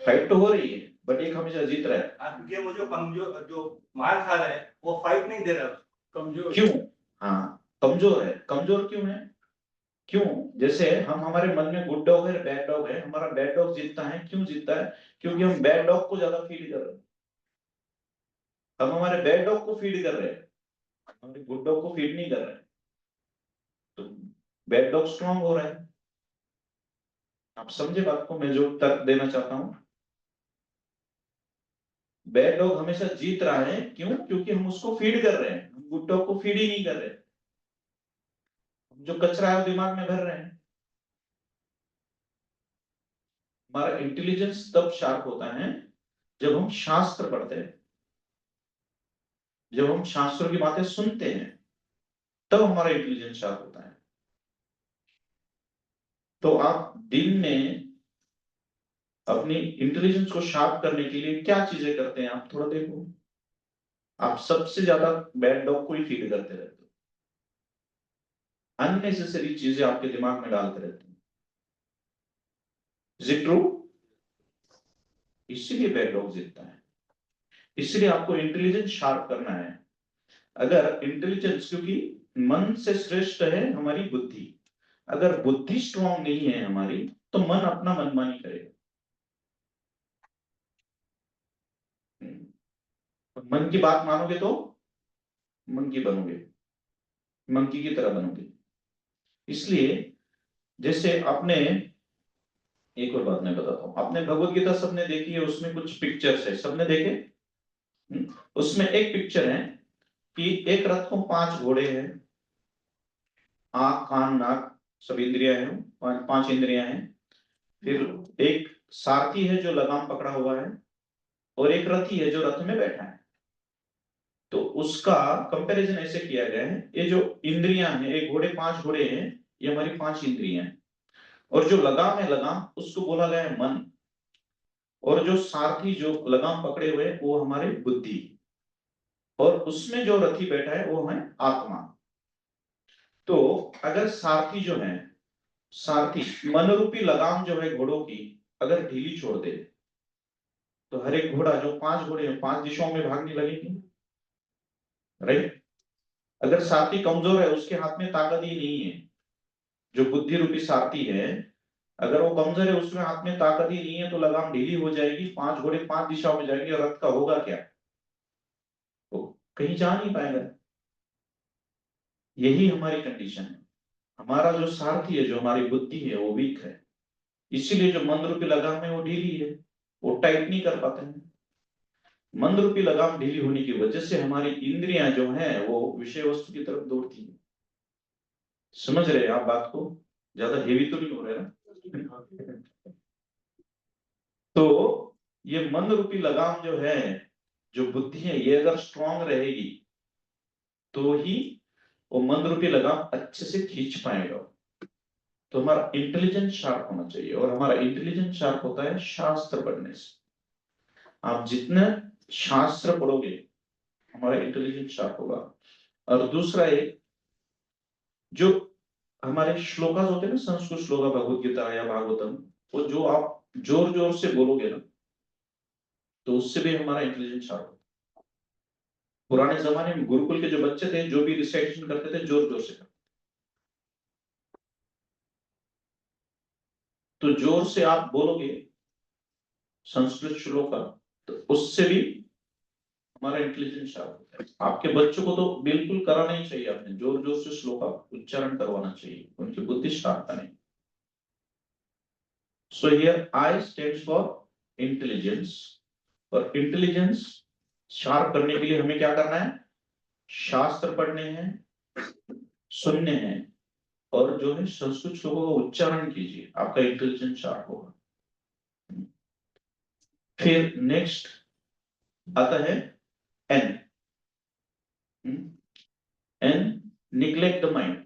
फाइट तो हो रही है बट एक हमेशा जीत रहा है। क्योंकि वो जो कमजोर जो मार खा रहा है वो फाइट नहीं दे रहा, कमजोर क्यों? हाँ, कमजोर है। कमजोर क्यों है? क्यों? जैसे हम हमारे मन में गुड डॉग है बैड डॉग है, हमारा बैड डॉग जीतता है, क्यों जीतता है? क्योंकि हम बैड डॉग को ज्यादा फीड कर रहे हैं। हम हमारे बैड डॉग को फीड कर रहे हैं, हमारे गुड डॉग को फीड नहीं कर रहे हैं, तो बैड डॉग स्ट्रांग हो रहा है। आप समझे बात को, मैं जो तर्क देना चाहता हूं? बैड डॉग हमेशा जीत रहा है, क्यों? क्योंकि हम उसको फीड कर रहे हैं, हम गुड डॉग को फीड ही नहीं कर रहे। हम जो कचरा है वो दिमाग में भर रहे हैं। हमारा इंटेलिजेंस तब शार्प होता है जब हम शास्त्र पढ़ते हैं, जब हम शास्त्रों की बातें सुनते हैं, तब हमारा इंटेलिजेंस शार्प होता है। तो आप दिन में अपनी इंटेलिजेंस को शार्प करने के लिए क्या चीजें करते हैं आप थोड़ा देखो। आप सबसे ज्यादा बैड डॉग को ही फीड करते रहते हो, अननेसेसरी चीजें आपके दिमाग में डालते रहते हो। Is it true? इसीलिए बैड डॉग जीतता है। इसलिए आपको इंटेलिजेंस शार्प करना है। अगर इंटेलिजेंस, क्योंकि मन से श्रेष्ठ है हमारी बुद्धि, अगर बुद्धि स्ट्रांग नहीं है हमारी तो मन अपना मनमानी करेगा। मन की बात मानोगे तो मंकी बनोगे, मंकी की तरह बनोगे। इसलिए जैसे आपने, एक और बात मैं बताता हूं, आपने भगवत गीता सबने देखी है, उसमें कुछ पिक्चर्स है, सबने देखे? उसमें एक पिक्चर है कि एक रथ को 5 घोड़े हैं, आंख कान नाक सब इंद्रियां हैं, 5 इंद्रियां हैं। फिर एक सारथी है जो लगाम पकड़ा हुआ है, और एक रथी है जो रथ में बैठा है। तो उसका कंपैरिजन ऐसे किया गया है, ये जो इंद्रियां हैं, एक घोड़े 5 घोड़े हैं, ये हमारी 5 इंद्रियां हैं, और जो लगाम है, लगाम उसको बोला गया है मन, और जो सारथी जो लगाम पकड़े हुए हैं वो हमारे बुद्धि, और उसमें जो रथी बैठा है वो है आत्मा। तो अगर सारथी जो है, सारथी मन रूपी लगाम जो है घोड़ों की अगर ढीली छोड़ दे, तो हर एक घोड़ा, जो 5 घोड़े हैं, 5 दिशाओं में भागने लगेगी, राइट? अगर सारथी कमजोर है, उसके हाथ में ताकत ही नहीं है, जो बुद्धि रूपी सारथी है, अगर वो कमजोर है, उसमें हाथ में ताकत ही नहीं है, तो लगाम ढीली हो जाएगी, 5 घोड़े 5 दिशाओं में जाएंगे, और रथ का होगा क्या? वो कहीं जा नहीं पाएगा। यही हमारी कंडीशन है। हमारा जो सारथी है, जो हमारी बुद्धि है, वो वीक है, इसीलिए जो मन रूपी लगाम है वो ढीली है, वो टाइट नहीं कर पाते हैं। मन रूपी लगाम ढीली होने की वजह से हमारी इंद्रियां जो हैं वो विषय वस्तु की तरफ दौड़ती है। समझ रहे हैं आप बात को? ज्यादा हेवी तो नहीं हो रहा है ना? तो ये मन रूपी लगाम जो है, जो बुद्धि है, ये अगर स्ट्रांग रहेगी तो ही वो मन रूपी लगाम अच्छे से खींच पाएगा। तो हमारा इंटेलिजेंस शार्प होना चाहिए, और हमारा इंटेलिजेंस शार्प होता है शास्त्र पढ़ने से। आप जितने शास्त्र पढ़ोगे हमारा इंटेलिजेंस शार्प होगा। और दूसरा एक, जो हमारे श्लोकास होते हैं ना, संस्कृत श्लोका, भगवत गीता या भागवतम, वो जो आप जोर जोर से बोलोगे ना, तो उससे भी हमारा इंटेलिजेंस शार्प होता है। पुराने जमाने में गुरुकुल के जो बच्चे थे, जो भी रिसाइटेशन करते थे, जोर जोर से करते, तो जोर से आप बोलोगे संस्कृत श्लोका, तो उससे भी हमारा इंटेलिजेंस शार्प होता है। आपके बच्चों को तो बिल्कुल कराना ही चाहिए, आपने जोर जोर से श्लोका उच्चारण करवाना चाहिए, उनकी बुद्धि शार्प करने। So here I stands for intelligence, और इंटेलिजेंस शार्प करने के लिए हमें क्या करना है? शास्त्र पढ़ने हैं, सुनने हैं, और जो है संस्कृत श्लोकों का उच्चारण कीजिए, आपका इंटेलिजेंस शार्प होगा। फिर नेक्स्ट आता है N. N, neglect the mind.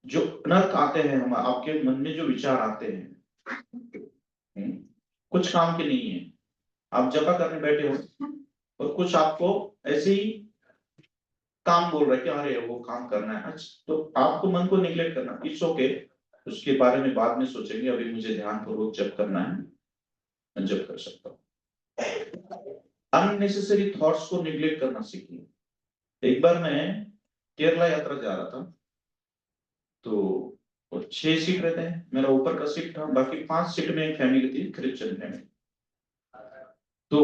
जो अनर्थ आते हैं, हम आपके मन में जो विचार आते हैं, कुछ काम के नहीं है, आप जपा करने बैठे हो और कुछ आपको ऐसे ही काम बोल रहा है कि अरे वो काम करना है, अच्छा, तो आपको मन को निग्लेक्ट करना, इट्स ओके, उसके बारे में बाद में सोचेंगे, अभी मुझे ध्यान पूर्वक जप करना है, मैं जप कर सकता हूँ। अननेसेसरी थॉट्स को निग्लेक्ट करना सीखिए। एक बार मैं केरला यात्रा जा रहा था, तो और 6 सीट रहते हैं, मेरा ऊपर का सीट था, बाकी 5 सीट में एक फैमिली थी, क्रिश्चियन फैमिली। तो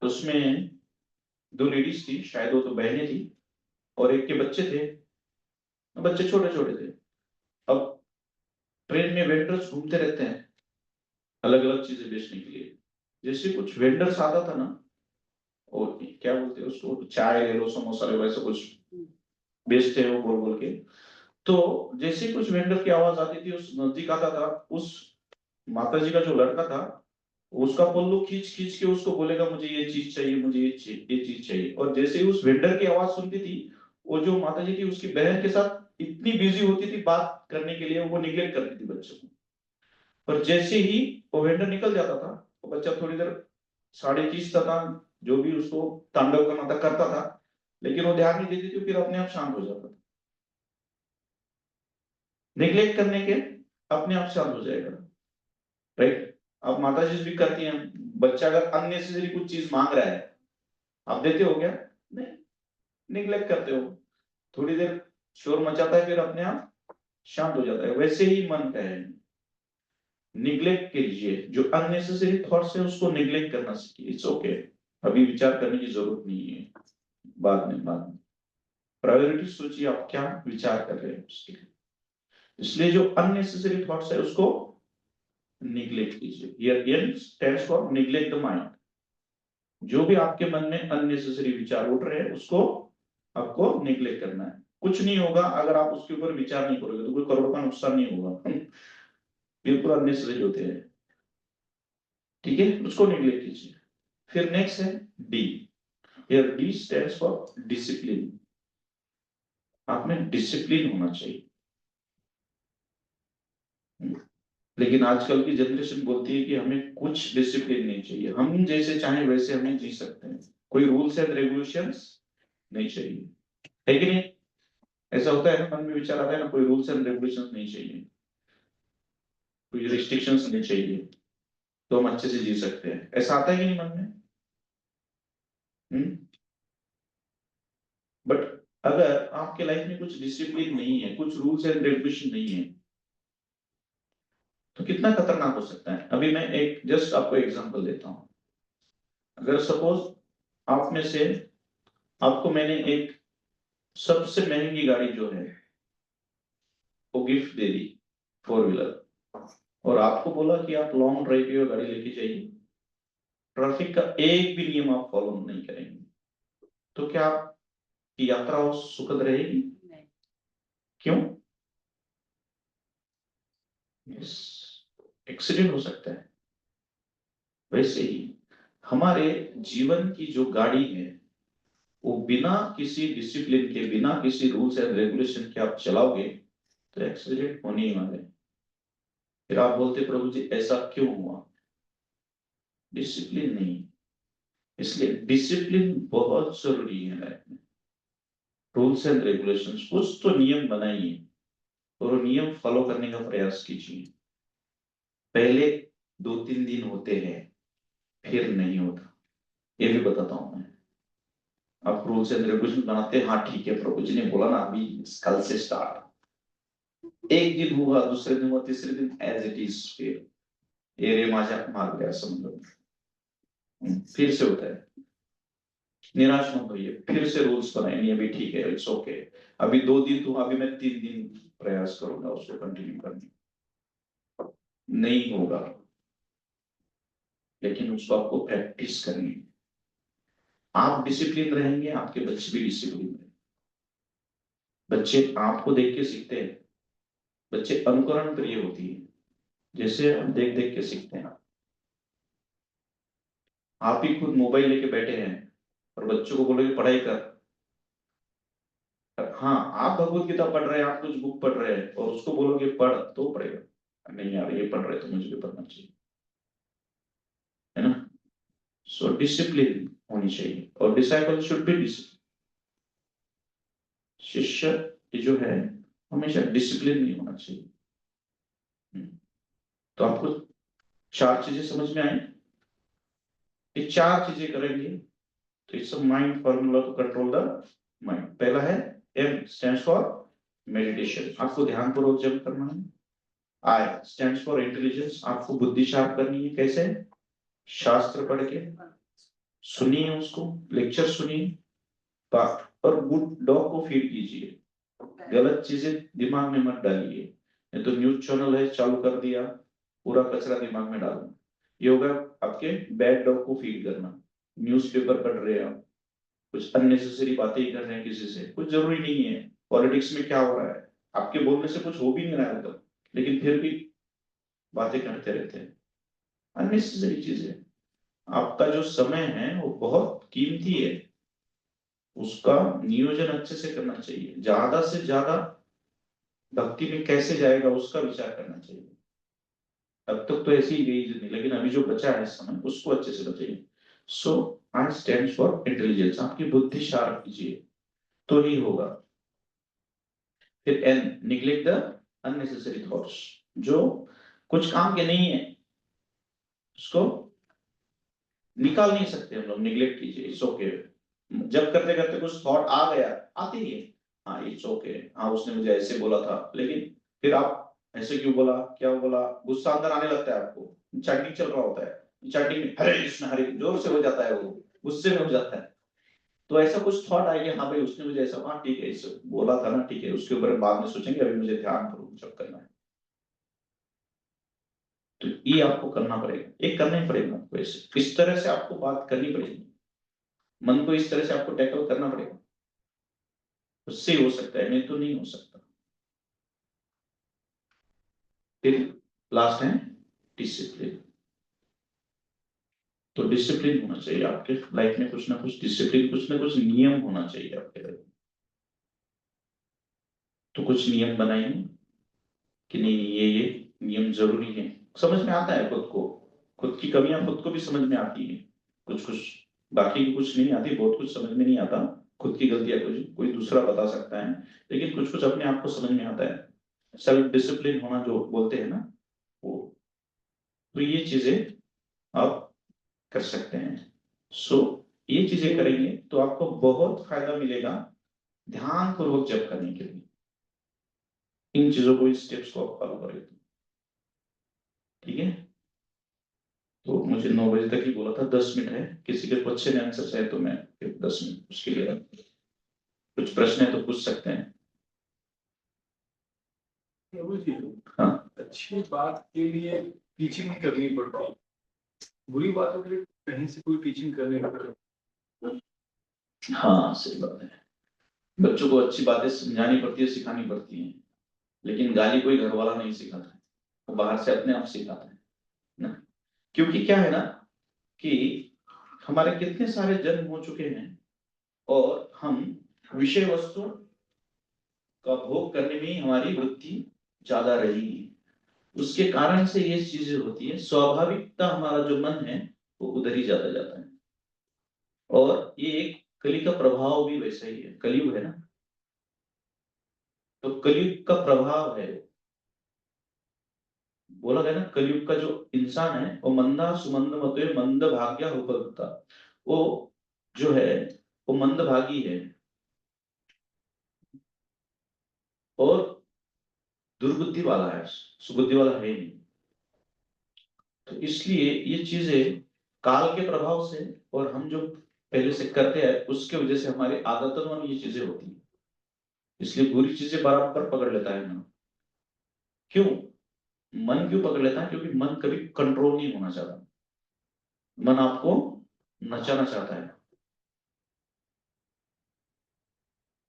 उसमें 2 लेडीज थी, शायद वो तो बहनें थी, और एक के बच्चे थे, बच्चे छोटे छोटे थे। अब ट्रेन में वेंडर्स घूमते रहते हैं अलग अलग चीजें बेचने के लिए। जैसे कुछ वेंडर्स आता था ना, और क्या बोलते हैं उसको, चाय ले लो, समोसा ले लो, ऐसा कुछ बेचते हैं वो बोल बोल के। तो जैसे कुछ वेंडर की आवाज आती थी, उस नजदीक आता था, उस माता जी का जो लड़का था, उसका पल्लू खींच खींच के उसको बोलेगा मुझे ये चीज चाहिए, मुझे ये चीज चाहिए। और जैसे ही उस वेंडर की आवाज सुनती थी, वो जो माता जी थी उसकी बहन के साथ इतनी बिजी होती थी बात करने के लिए, वो निग्लेक्ट करती थी बच्चे को। पर जैसे ही वो वेंडर निकल जाता था, वो बच्चा थोड़ी देर साड़ी खींचता था, जो भी उसको तांडव करना था करता था, लेकिन वो ध्यान नहीं देती थी, फिर अपने आप शांत हो जाता था। निग्लेक्ट करने के अपने आप शांत हो जाएगा, राइट? अब माता जी भी करती हैं, बच्चा अगर अननेसेसरी कुछ चीज मांग रहा है, आप देते हो क्या? नहीं, निग्लेक्ट करते हो, थोड़ी देर शोर मचाता है, फिर अपने आप शांत हो जाता है। वैसे ही मन का है, निग्लेक्ट कीजिए, जो अननेसेसरी थॉट्स है उसको निग्लेक्ट करना सीखिए। इट्स ओके, अभी विचार करने की जरूरत नहीं है, बाद में प्रायोरिटी सोचिए, आप क्या विचार कर रहे हैं उसके लिए। इसलिए जो अननेसेसरी थॉट्स है उसको निग्लेक्ट कीजिए। Here N stands for neglect the mind. जो भी आपके मन में अननेसेसरी विचार उठ रहे हैं उसको आपको निग्लेक्ट करना है। कुछ नहीं होगा अगर आप उसके ऊपर विचार नहीं करोगे, तो कोई करोड़ का नुकसान नहीं होगा। बिल्कुल अननेसेसरी होते हैं, ठीक है, उसको निग्लेक्ट कीजिए। फिर नेक्स्ट है D. Here D stands for discipline. आप में डिसिप्लिन होना चाहिए। लेकिन आजकल की जनरेशन बोलती है कि हमें कुछ डिसिप्लिन नहीं चाहिए, हम जैसे चाहें वैसे हमें जी सकते हैं, कोई रूल्स एंड रेगुलेशंस नहीं चाहिए, है कि नहीं? ऐसा होता है ना, मन में विचार आता है ना, कोई रूल्स एंड रेगुलेशंस नहीं चाहिए, कोई रिस्ट्रिक्शंस नहीं चाहिए, तो हम अच्छे से जी सकते हैं। ऐसा आता है कि नहीं मन में? बट अगर आपके लाइफ में कुछ डिसिप्लिन नहीं है, कुछ रूल्स एंड रेगुलेशन नहीं है, तो कितना खतरनाक हो सकता है। अभी मैं एक जस्ट आपको एग्जांपल देता हूं। अगर सपोज आप में से, आपको मैंने एक सबसे महंगी गाड़ी जो है वो गिफ्ट दे दी, 4 व्हीलर, और आपको बोला कि आप लॉन्ग ड्राइव पे गाड़ी लेके जाइए, ट्रैफिक का एक भी नियम आप फॉलो नहीं करेंगे, तो क्या आपकी यात्रा सुखद रहेगी? क्यों? एक्सीडेंट हो सकता है। वैसे ही हमारे जीवन की जो गाड़ी है, वो बिना किसी डिसिप्लिन के, बिना किसी रूल्स एंड रेगुलेशन के आप चलाओगे तो एक्सीडेंट होने ही वाले हैं। फिर आप बोलते प्रभु जी ऐसा क्यों हुआ? डिसिप्लिन नहीं। इसलिए डिसिप्लिन बहुत जरूरी है लाइफ में। रूल्स एंड रेगुलेशंस, कुछ तो नियम बनाइए और वो नियम फॉलो करने का प्रयास कीजिए। पहले 2-3 दिन होते हैं, फिर नहीं होता, ये भी बताता हूं मैं। आप रूल्स एंड रेगुलेशन बनाते हैं, हाँ ठीक है, प्रभु जी ने बोला ना अभी कल से स्टार्ट, एक दिन हुआ, दूसरे दिन हुआ, तीसरे दिन एज इट इज, फिर ये रे माझा मार गया समझ, फिर से होता है। निराश मत होइए, फिर से रूल्स बनाएंगे, अभी ठीक है, इट्स ओके, अभी 2 दिन तो, अभी मैं 3 दिन प्रयास करूंगा उसको कंटिन्यू करने, नहीं होगा, लेकिन उसको आपको प्रैक्टिस करनी है। आप डिसिप्लिन रहेंगे, आपके बच्चे भी डिसिप्लिन रहेंगे। बच्चे आपको देख के सीखते हैं, बच्चे अनुकरण प्रिय होती है, जैसे हम देख देख के सीखते हैं। आप ही खुद मोबाइल लेके बैठे हैं और बच्चों को बोलोगे पढ़ाई कर, हाँ आप भगवत गीता पढ़ रहे हैं, आप कुछ बुक पढ़ रहे हैं और उसको बोलोगे पढ़ तो पढ़ेगा, नहीं यार ये पढ़ रहे तो मुझे भी पढ़ना चाहिए, है ना? सो डिसिप्लिन होनी चाहिए, और डिसाइपल शुड बी डिसिप्लिन। शिष्य ये जो है हमेशा डिसिप्लिन नहीं होना चाहिए। हम्म, तो आपको 4 चीजें समझ में आई? ये 4 चीजें करेंगे तो it's a mind formula to control the mind. पहला है एम स्टैंड्स फॉर मेडिटेशन, आपको ध्यान पूर्वक जप करना है। आई स्टैंड्स फॉर इंटेलिजेंस, आपको बुद्धि शार्प करनी है। कैसे? शास्त्र पढ़ के सुनिए, उसको लेक्चर सुनिए, और गुड डॉग को फीड कीजिए, गलत चीजें दिमाग में मत डालिए। नहीं तो न्यूज चैनल है चालू कर दिया, पूरा कचरा दिमाग में डालना, ये होगा आपके बैड डॉग को फीड करना। न्यूज़पेपर पढ़ रहे हैं आप, कुछ अननेसेसरी बातें ही कर रहे हैं किसी से, कुछ जरूरी नहीं है। पॉलिटिक्स में क्या हो रहा है, आपके बोलने से कुछ हो भी नहीं रहा है मतलब, लेकिन फिर भी बातें करते रहते हैं, अननेसेसरी चीजें। आपका जो समय है वो बहुत कीमती है, उसका नियोजन अच्छे से करना चाहिए। ज्यादा से ज्यादा भक्ति में कैसे जाएगा उसका विचार करना चाहिए। अब तक तो ऐसी ही गई जिंदगी, लेकिन अभी जो बचा है समय उसको अच्छे से बचाइए। So I stand for intelligence, आपकी बुद्धि शार्प कीजिए तो ही होगा। फिर N neglect the unnecessary thoughts, जो कुछ काम के नहीं है, उसको निकाल नहीं सकते हम लोग, निग्लेक्ट कीजिए, इट्स ओके। जब करते करते कुछ थॉट आ गया, आती ही है, हाँ इट्स ओके, हाँ उसने मुझे ऐसे बोला था, लेकिन फिर आप ऐसे क्यों बोला, क्या बोला, गुस्सा अंदर आने लगता है आपको, चैटिंग चल रहा होता है, चैटिंग में हरे कृष्ण हरे जोर से हो जाता है, वो गुस्से में हो जाता है, तो ऐसा कुछ थॉट आएगा, हाँ भाई उसने मुझे ऐसा, हाँ ठीक है इसे बोला था ना, ठीक है, उसके ऊपर बाद में सोचेंगे, अभी मुझे ध्यान करो जब करना है। तो ये आपको करना पड़ेगा, ये करना ही पड़ेगा आपको, ऐसे इस तरह से आपको बात करनी पड़ेगी, मन को इस तरह से आपको टैकल करना पड़ेगा, उससे हो सकता है, नहीं तो नहीं हो सकता। फिर लास्ट है डिसिप्लिन। तो डिसिप्लिन होना चाहिए आपके लाइफ में, कुछ ना कुछ डिसिप्लिन, कुछ ना कुछ नियम होना चाहिए आपके लाइफ में। तो कुछ नियम बनाइए कि नहीं ये नियम जरूरी है, समझ में आता है खुद को, खुद की कमियां खुद को भी समझ में आती है, कुछ कुछ, बाकी की कुछ नहीं आती, बहुत कुछ समझ में नहीं आता, खुद की गलतियां कुछ कोई दूसरा बता सकता है, लेकिन कुछ कुछ अपने आप को समझ में आता है। सेल्फ डिसिप्लिन होना जो बोलते हैं ना वो, तो ये चीजें आप कर सकते हैं। सो ये चीजें करेंगे तो आपको बहुत फायदा मिलेगा ध्यान पूर्वक जप करने के लिए, इन चीजों को, इस स्टेप्स को आप फॉलो करें तो ठीक है। तो मुझे 9 बजे तक ही बोला था, 10 मिनट है, किसी के क्वेश्चन आंसर है तो मैं फिर 10 मिनट उसके लिए कुछ प्रश्न है तो पूछ सकते हैं। केवल जी, हाँ अच्छी बात के लिए टीचिंग करनी पड़ती है, बुरी बातों के लिए कहीं से कोई टीचिंग करने पड़ती है। हाँ सही बात है, बच्चों को अच्छी बातें समझानी पड़ती है, सिखानी पड़ती है, लेकिन गाली कोई घर वाला नहीं सिखाता है, वो बाहर से अपने आप सिखाता है ना। क्योंकि क्या है ना कि हमारे कितने सारे जन्म हो चुके हैं और हम विषय वस्तु का भोग करने में ही हमारी वृत्ति ज्यादा रही है, उसके कारण से ये चीजें होती है, स्वाभाविकता हमारा जो मन है वो उधर ही जाता जाता है, और ये एक कली का प्रभाव भी वैसा ही है, कलयुग है ना, तो कलयुग का प्रभाव है, बोला गया ना कलयुग का जो इंसान है वो मंदा सुमंद मते मंद भाग्य होता, वो जो है वो मंदभागी है और दुर्बुद्धि वाला है, सुबुद्धि वाला है नहीं। तो इसलिए ये चीजें काल के प्रभाव से और हम जो पहले से करते हैं उसके वजह से हमारी आदतों में ये चीजें होती है, इसलिए बुरी चीजें बराबर पकड़ लेता है मन। क्यों मन क्यों पकड़ लेता है? क्योंकि मन कभी कंट्रोल नहीं होना चाहता, मन आपको नचाना चाहता है।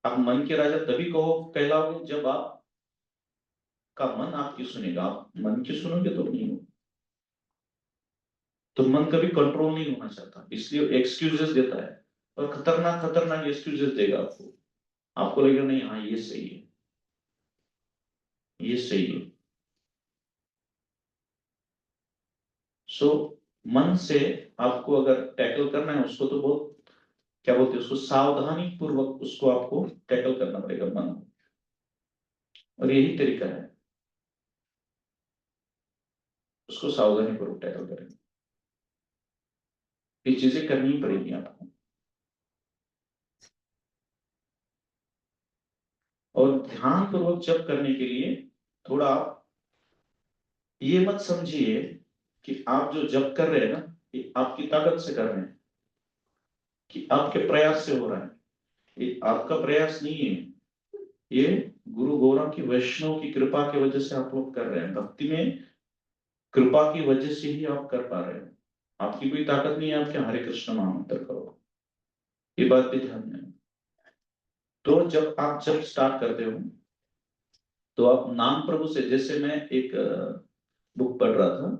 आप मन के राजा तभी कहो कहलाओगे जब आप का मन आपकी सुनेगा, आप मन की सुनोगे तो नहीं हो। तो मन कभी कंट्रोल नहीं होना चाहता, इसलिए एक्सक्यूजेस देता है, और खतरनाक खतरनाक एक्सक्यूजेस देगा आपको, आपको लगेगा नहीं हाँ ये सही है, ये सही है। सो मन से आपको अगर टैकल करना है उसको, तो बहुत क्या बोलते हैं उसको, सावधानी पूर्वक उसको आपको टैकल करना पड़ेगा मन को, और यही तरीका है, उसको सावधानी पूर्वक टैकल करेंगे, ये चीजें करनी ही पड़ेगी आपको। और ध्यान पूर्वक जप करने के लिए थोड़ा आप ये मत समझिए कि आप जो जप कर रहे हैं ना ये आपकी ताकत से कर रहे हैं, कि आपके प्रयास से हो रहा है, ये आपका प्रयास नहीं है, ये गुरु गौरव की वैष्णव की कृपा की वजह से आप लोग कर रहे हैं, भक्ति में कृपा की वजह से ही आप कर पा रहे हैं, आपकी कोई ताकत नहीं है, आपके हरे कृष्ण महामंत्र करो, ये बात भी ध्यान में। तो जब स्टार्ट करते हो तो आप नाम प्रभु से, जैसे मैं एक बुक पढ़ रहा था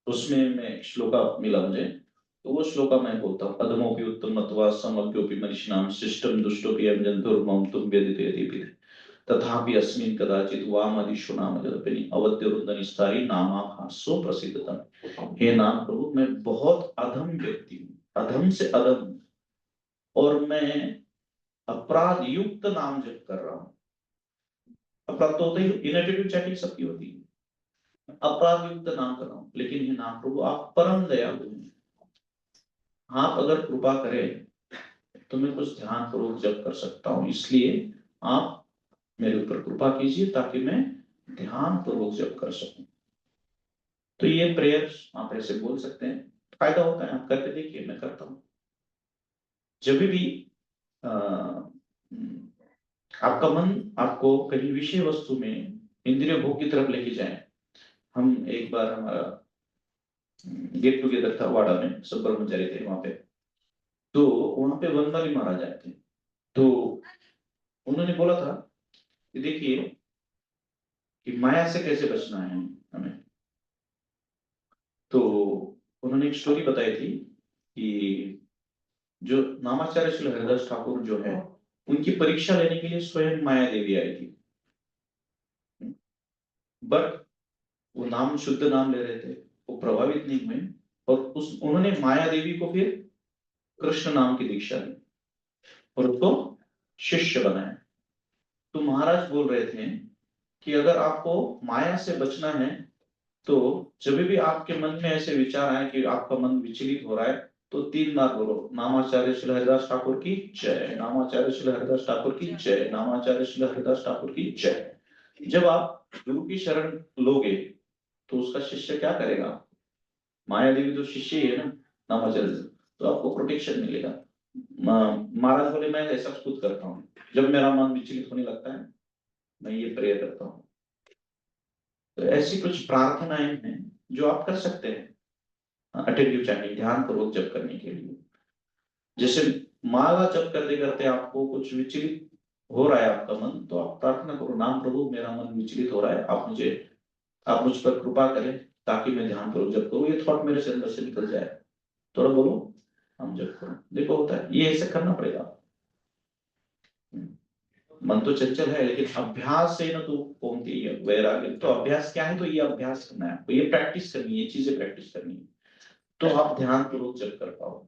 उसमें मैं एक श्लोका मिला मुझे, तो वो श्लोका मैं बोलता हूँ, अधमोपि उत्तमत्वा समज्ञोपि मनीषिणाम शिष्टम दुष्टोपि यमजन्तुर्मम तुम व्यदिते यदि तथापि अस्मिन् कदाचित वामदिशु नाम जलपिनी अवध्य रुदन स्तरी नामा हास्यो प्रसिद्धतम। हे नाम प्रभु मैं बहुत अधम व्यक्ति हूँ, अधम से अधम, और मैं अपराध युक्त नाम जप कर रहा हूँ। अपराध तो होता ही, इनएटिट्यूड चैटिंग सबकी होती है, अपराध युक्त नाम कर रहा हूँ, लेकिन हे नाम प्रभु आप परम दयालु हैं, आप अगर कृपा करें तो मैं कुछ ध्यान पूर्वक जप कर सकता हूँ, इसलिए आप मेरे ऊपर कृपा कीजिए ताकि मैं ध्यान पूर्वक जप कर सकूं। तो ये प्रेयर आप ऐसे बोल सकते हैं, फायदा होता है, आप करके देखिए, मैं करता हूँ। जब भी आपका मन आपको कहीं विषय वस्तु में इंद्रिय भोग की तरफ लेके जाए, हम एक बार हमारा गेट टुगेदर था वाड़ा में, सब ब्रह्मचारी थे वहां पे, तो वहां पे वनमाली महाराज आए थे, तो उन्होंने बोला था कि देखिए कि माया से कैसे बचना है हमें। तो उन्होंने एक स्टोरी बताई थी कि जो नामाचार्य श्री हरिदास ठाकुर जो है, उनकी परीक्षा लेने के लिए स्वयं माया देवी आई थी, बट वो नाम शुद्ध नाम ले रहे थे, वो प्रभावित नहीं हुए, और उस उन्होंने माया देवी को फिर कृष्ण नाम की दीक्षा दी और उसको शिष्य बनाया। तो महाराज बोल रहे थे कि अगर आपको माया से बचना है तो जब भी आपके मन में ऐसे विचार आए कि आपका मन विचलित हो रहा है, तो 3 बार बोलो, नामाचार्य श्री हरिदास ठाकुर की जय, नामाचार्य श्री हरिदास ठाकुर की जय, नामाचार्य श्री हरिदास ठाकुर की जय। जब आप गुरु की शरण लोगे तो उसका शिष्य क्या करेगा, माया देवी तो शिष्य ही है ना, नामाचार्य, तो आपको प्रोटेक्शन मिलेगा। महाराज बोले मैं ऐसा खुद करता हूँ, जब मेरा मन विचलित होने लगता है मैं ये प्रेयर करता हूँ। तो ऐसी कुछ प्रार्थनाएं हैं जो आप कर सकते हैं अटेंटिव चैनिंग, ध्यान पूर्वक जप करने के लिए। जैसे माला जप करते करते आपको कुछ विचलित हो रहा है आपका मन, तो आप प्रार्थना करो, नाम प्रभु मेरा मन विचलित हो रहा है, आप मुझ पर कृपा करें ताकि मैं ध्यान पूर्वक जप करूं, ये थॉट मेरे से अंदर से निकल जाए, थोड़ा बोलो, हम जप करो, देखो होता है, ये ऐसे करना पड़ेगा। मन तो चंचल है, लेकिन अभ्यास से ना तो कौनती है वैराग्य, तो अभ्यास क्या है, तो ये अभ्यास करना है आपको, ये प्रैक्टिस करनी है, ये चीजें प्रैक्टिस करनी है, तो आप ध्यान पूर्वक जप कर पाओ।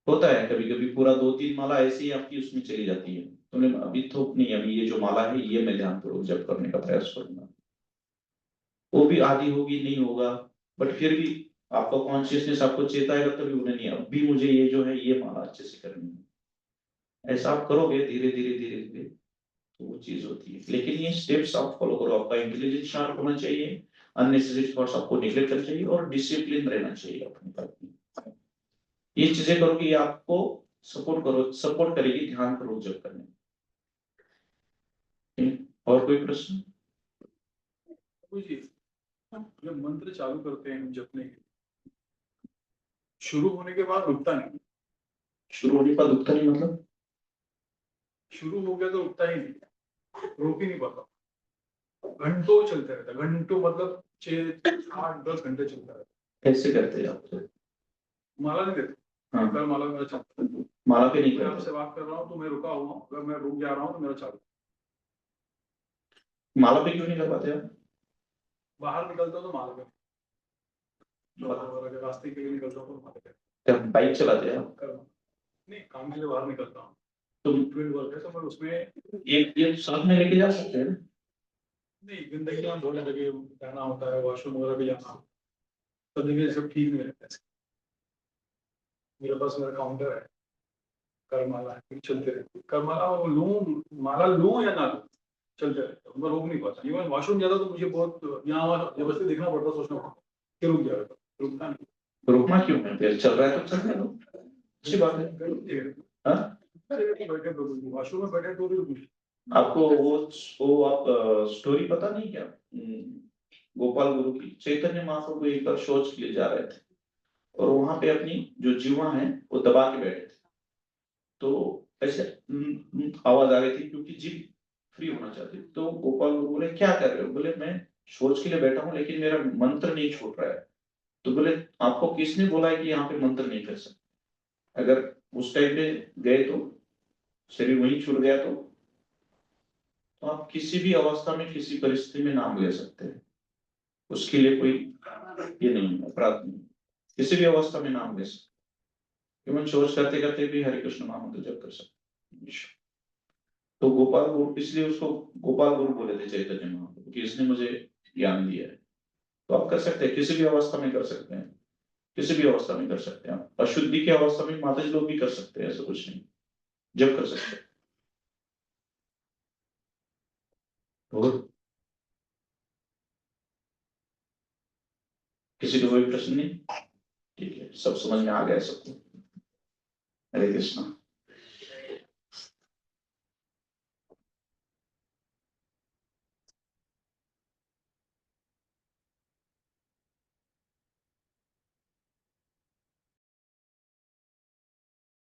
होता है कभी कभी पूरा 2-3 माला ऐसे ही आपकी उसमें चली जाती है, तुमने अभी थोप नहीं, अभी ये जो माला है ये मैं ध्यान पूर्वक जप करने का प्रयास करूंगा, वो भी आदि होगी, नहीं होगा, बट फिर भी आपका कॉन्शियसनेस आपको चेताएगा तभी, उन्हें नहीं अब भी मुझे ये जो है ये माला अच्छे से करनी है, ऐसा आप करोगे धीरे धीरे धीरे धीरे तो वो चीज होती है। लेकिन ये स्टेप्स आप फॉलो करो, आपका इंटेलिजेंस शार्प होना चाहिए, अननेसेसरी थॉट्स आपको निगलेक्ट करना चाहिए और डिसिप्लिन रहना चाहिए अपने पर। ये चीजें करोगे, ये आपको सपोर्ट करेगी ध्यान पूर्वक जप करने में। और कोई प्रश्न? जी, जब मंत्र चालू करते हैं हम जपने के, शुरू होने के बाद रुकता नहीं, शुरू होने का दुखता नहीं मतलब? शुरू हो गया तो रुकता ही नहीं, रोक ही नहीं पाता, घंटों चलता रहता, घंटों मतलब 6-8-10 घंटे चलता रहता। कैसे करते हैं आप? माला नहीं देते, हाँ, कल माला मेरा चलता है। माला पे नहीं मैं करते? आपसे बात कर रहा हूँ तो मैं रुका हुआ हूँ, अगर मैं रुक जा रहा हूँ तो मेरा चालू। माला पे क्यों नहीं कर पाते आप? बाहर निकलता हूँ तो माला पे, और अगर रास्ते के लिए निकलता हूँ तो माला पे क्या बाइक चलाते हैं आप? करना। नहीं, काम के लिए बाहर निकलता हूँ, तो फील्ड वर्क है तो मैं उसमें एक ये साथ में लेके जा सकते हैं ना? नहीं, गंदगी में धोने लगे जाना होता है, वॉशरूम वगैरह भी जाना, सब जगह सब ठीक नहीं रहता है। मेरे पास मेरा काउंटर है, करमाला है, चलते रहते, करमाला लूं, माला लूं या ना लूं, चलते रहते, मैं रोक नहीं पाता। इवन वॉशरूम जाता तो मुझे बहुत यहाँ वहाँ जबरदस्ती देखना पड़ता, सोचना पड़ता कि रुक जाएगा, रुकता नहीं। रुकना क्यों है, फिर चल रहा है तो चलने दो, अच्छी बात है। हाँ? बैठे वॉशरूम में बैठे तो भी रुक नहीं। आपको वो आप स्टोरी पता नहीं क्या? गोपाल गुरु की, चैतन्य महाप्रभु एक बार शौच के लिए जा रहे थे और वहां पे अपनी जो जीवा है वो दबा के बैठे थे, तो ऐसे आवाज आ रही थी क्योंकि जीभ फ्री होना चाहती थी। तो गोपाल गुरु बोले क्या कर रहे हो? बोले मैं शौच के लिए बैठा हूँ लेकिन मेरा मंत्र नहीं छूट रहा है। तो बोले आपको किसने बोला है कि यहाँ पे मंत्र नहीं कर सकते? अगर उस टाइम पे गए तो शरीर वहीं छूट गया तो आप किसी भी अवस्था में किसी परिस्थिति में नाम ले सकते हैं, उसके लिए कोई ये नहीं है, अपराध नहीं, किसी भी अवस्था में नाम ले सकते, इवन शौच करते करते भी हरे कृष्ण महामंत्र जप कर सकते। तो गोपाल गुरु, इसलिए उसको गोपाल गुरु बोले थे चैतन्य महाप्रभु। क्योंकि इसने मुझे ज्ञान दिया है। तो आप कर सकते हैं, किसी भी अवस्था में कर सकते हैं, किसी भी अवस्था में कर सकते हैं आप। अशुद्धि की अवस्था में माताजी लोग भी कर सकते हैं, ऐसा कुछ नहीं, जब कर सकते हैं। और किसी को कोई प्रश्न नहीं? ठीक है, सब समझ में आ गया सबको। हरे कृष्णा।